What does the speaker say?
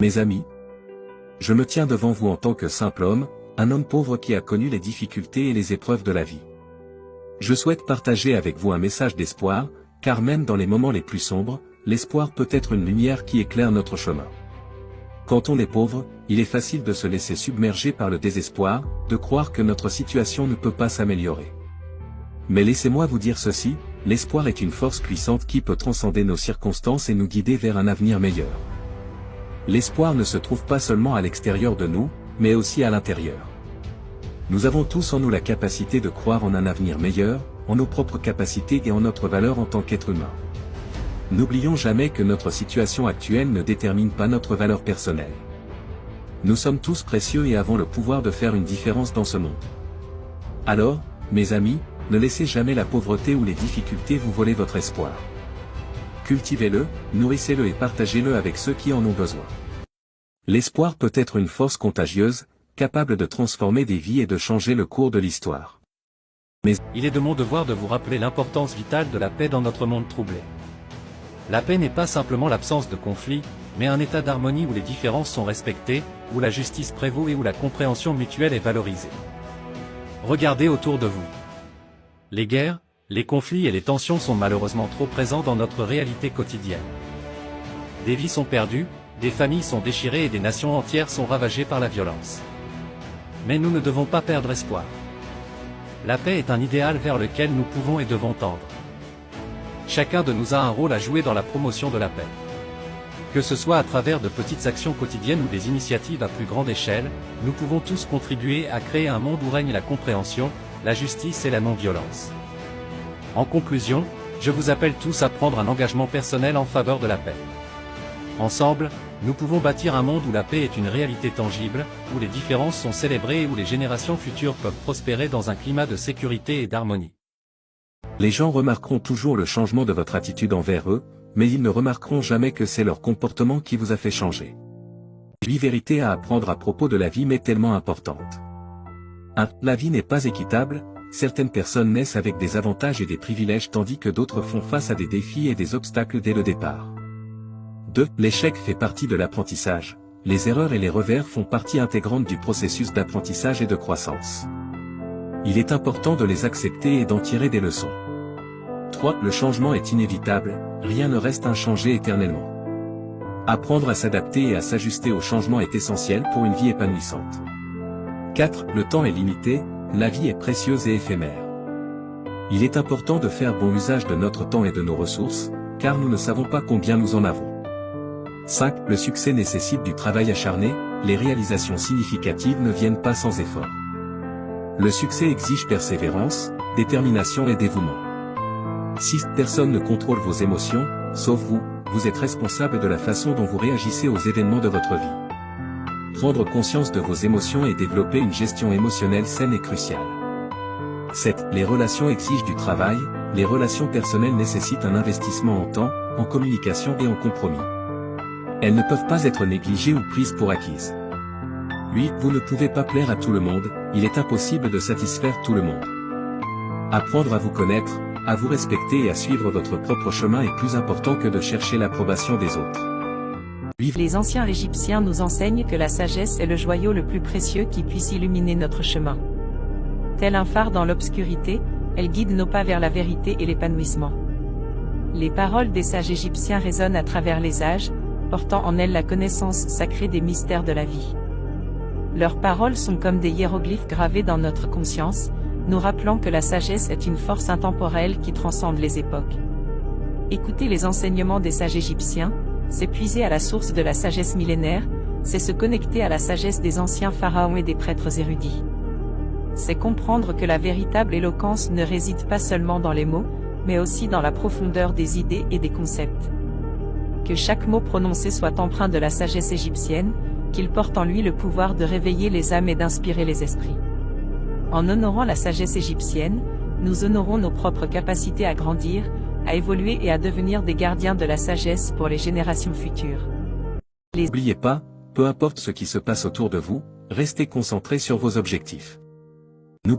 Mes amis, je me tiens devant vous en tant que simple homme, un homme pauvre qui a connu les difficultés et les épreuves de la vie. Je souhaite partager avec vous un message d'espoir, car même dans les moments les plus sombres, l'espoir peut être une lumière qui éclaire notre chemin. Quand on est pauvre, il est facile de se laisser submerger par le désespoir, de croire que notre situation ne peut pas s'améliorer. Mais laissez-moi vous dire ceci, l'espoir est une force puissante qui peut transcender nos circonstances et nous guider vers un avenir meilleur. L'espoir ne se trouve pas seulement à l'extérieur de nous, mais aussi à l'intérieur. Nous avons tous en nous la capacité de croire en un avenir meilleur, en nos propres capacités et en notre valeur en tant qu'être humain. N'oublions jamais que notre situation actuelle ne détermine pas notre valeur personnelle. Nous sommes tous précieux et avons le pouvoir de faire une différence dans ce monde. Alors, mes amis, ne laissez jamais la pauvreté ou les difficultés vous voler votre espoir. Cultivez-le, nourrissez-le et partagez-le avec ceux qui en ont besoin. L'espoir peut être une force contagieuse, capable de transformer des vies et de changer le cours de l'histoire. Mais il est de mon devoir de vous rappeler l'importance vitale de la paix dans notre monde troublé. La paix n'est pas simplement l'absence de conflit, mais un état d'harmonie où les différences sont respectées, où la justice prévaut et où la compréhension mutuelle est valorisée. Regardez autour de vous. Les guerres, les conflits et les tensions sont malheureusement trop présents dans notre réalité quotidienne. Des vies sont perdues, des familles sont déchirées et des nations entières sont ravagées par la violence. Mais nous ne devons pas perdre espoir. La paix est un idéal vers lequel nous pouvons et devons tendre. Chacun de nous a un rôle à jouer dans la promotion de la paix. Que ce soit à travers de petites actions quotidiennes ou des initiatives à plus grande échelle, nous pouvons tous contribuer à créer un monde où règne la compréhension, la justice et la non-violence. En conclusion, je vous appelle tous à prendre un engagement personnel en faveur de la paix. Ensemble, nous pouvons bâtir un monde où la paix est une réalité tangible, où les différences sont célébrées et où les générations futures peuvent prospérer dans un climat de sécurité et d'harmonie. les gens remarqueront toujours le changement de votre attitude envers eux, mais ils ne remarqueront jamais que c'est leur comportement qui vous a fait changer. 8 vérités à apprendre à propos de la vie mais tellement importantes. 1. La vie n'est pas équitable, certaines personnes naissent avec des avantages et des privilèges tandis que d'autres font face à des défis et des obstacles dès le départ. 2. L'échec fait partie de l'apprentissage, les erreurs et les revers font partie intégrante du processus d'apprentissage et de croissance. Il est important de les accepter et d'en tirer des leçons. 3. Le changement est inévitable, rien ne reste inchangé éternellement. Apprendre à s'adapter et à s'ajuster au changement est essentiel pour une vie épanouissante. 4. Le temps est limité, la vie est précieuse et éphémère. Il est important de faire bon usage de notre temps et de nos ressources, car nous ne savons pas combien nous en avons. 5. Le succès nécessite du travail acharné, les réalisations significatives ne viennent pas sans effort. Le succès exige persévérance, détermination et dévouement. 6. Personne ne contrôle vos émotions, sauf vous, vous êtes responsable de la façon dont vous réagissez aux événements de votre vie. Prendre conscience de vos émotions et développer une gestion émotionnelle saine est crucial. 7. Les relations exigent du travail, les relations personnelles nécessitent un investissement en temps, en communication et en compromis. Elles ne peuvent pas être négligées ou prises pour acquises. 8. Vous ne pouvez pas plaire à tout le monde, il est impossible de satisfaire tout le monde. Apprendre à vous connaître, à vous respecter et à suivre votre propre chemin est plus important que de chercher l'approbation des autres. Les anciens Égyptiens nous enseignent que la sagesse est le joyau le plus précieux qui puisse illuminer notre chemin. Tel un phare dans l'obscurité, elle guide nos pas vers la vérité et l'épanouissement. Les paroles des sages égyptiens résonnent à travers les âges, portant en elles la connaissance sacrée des mystères de la vie. Leurs paroles sont comme des hiéroglyphes gravés dans notre conscience, nous rappelant que la sagesse est une force intemporelle qui transcende les époques. Écouter les enseignements des sages égyptiens, c'est puiser à la source de la sagesse millénaire, c'est se connecter à la sagesse des anciens pharaons et des prêtres érudits. C'est comprendre que la véritable éloquence ne réside pas seulement dans les mots, mais aussi dans la profondeur des idées et des concepts. Que chaque mot prononcé soit empreint de la sagesse égyptienne, qu'il porte en lui le pouvoir de réveiller les âmes et d'inspirer les esprits. En honorant la sagesse égyptienne, nous honorons nos propres capacités à grandir, à évoluer et à devenir des gardiens de la sagesse pour les générations futures. N'oubliez pas, peu importe ce qui se passe autour de vous, restez concentrés sur vos objectifs.